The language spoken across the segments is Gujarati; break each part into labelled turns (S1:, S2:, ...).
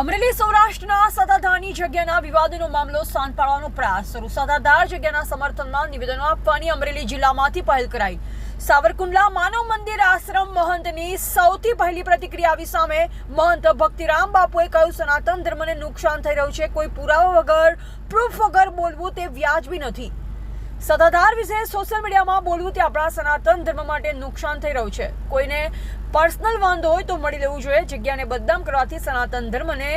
S1: અમરેલી સૌરાષ્ટ્રના સત્તાધારની જગ્યાના વિવાદનો મામલો શાંત પાડવાનો પ્રયાસ શરૂ. સત્તાધાર જગ્યાના સમર્થનમાં નિવેદનો આપવાની અમરેલી જિલ્લામાંથી પહેલ કરાઈ. સાવરકુંડલા માનવ મંદિર આશ્રમ મહંતની સૌથી પહેલી પ્રતિક્રિયા આવી સામે. મહંત ભક્તિરામ બાપુએ કહ્યું, સનાતન ધર્મને નુકસાન થઈ રહ્યું છે. કોઈ પુરાવા વગર, પ્રૂફ વગર બોલવું તે વ્યાજબી નથી. સત્તાધાર વિશે સોશિયલ મીડિયામાં બોલવું તે આપણા સનાતન ધર્મ માટે નુકસાન થઈ રહ્યું છે. કોઈને પર્સનલ વાંધો હોય તો મળી લેવું જોઈએ. જગ્યાને બદનામ કરવાથી સનાતન ધર્મને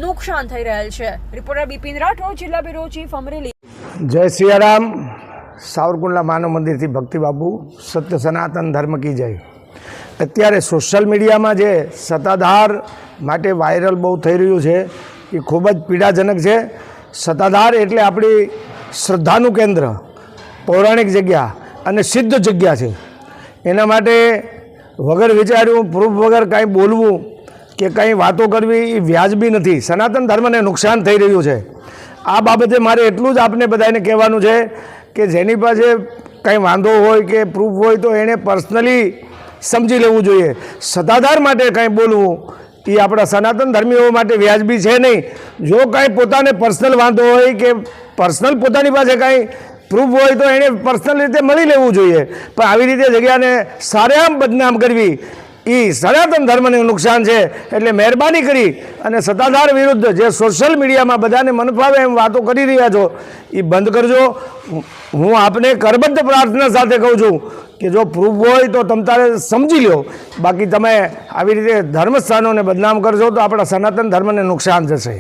S1: નુકસાન થઈ રહેલ છે. રિપોર્ટર બિપિન રાઠોડ, જિલ્લા બ્યુરો ચીફ, અમરેલી.
S2: જય સિયારામ. સાવરકુંડલા માનવ મંદિરથી ભક્તિ બાપુ. સત્ય સનાતન ધર્મ કી જય. અત્યારે સોશિયલ મીડિયામાં જે સત્તાધાર માટે વાયરલ બહુ થઈ રહ્યું છે એ ખૂબ જ પીડાજનક છે. સત્તાધાર એટલે આપણી શ્રદ્ધાનું કેન્દ્ર, પૌરાણિક જગ્યા અને સિદ્ધ જગ્યા છે. એના માટે વગર વિચાર્યું, પ્રૂફ વગર કાંઈ બોલવું કે કંઈ વાતો કરવી એ વ્યાજબી નથી. સનાતન ધર્મને નુકસાન થઈ રહ્યું છે. આ બાબતે મારે એટલું જ આપને બધાને કહેવાનું છે કે જેની પાસે કંઈ વાંધો હોય કે પ્રૂફ હોય તો એણે પર્સનલી સમજી લેવું જોઈએ. સત્તાધાર માટે કાંઈ બોલવું એ આપણા સનાતન ધર્મીઓ માટે વ્યાજબી છે નહીં. જો કાંઈ પોતાને પર્સનલ વાંધો હોય કે પર્સનલ પોતાની પાસે કાંઈ પ્રૂફ હોય તો એણે પર્સનલ રીતે મળી લેવું જોઈએ. પણ આવી રીતે જગ્યાને સારેઆમ બદનામ કરવી એ સનાતન ધર્મને નુકસાન છે. એટલે મહેરબાની કરી અને સત્તાધાર વિરુદ્ધ જે સોશિયલ મીડિયામાં બધાને મન ફાવે એમ વાતો કરી રહ્યા છો એ બંધ કરજો. હું આપને કરબદ્ધ પ્રાર્થના સાથે કહું છું કે જો પ્રૂફ હોય તો તમ તારે સમજી લો. બાકી તમે આવી રીતે ધર્મસ્થાનોને બદનામ કરશો તો આપણા સનાતન ધર્મને નુકસાન જશે.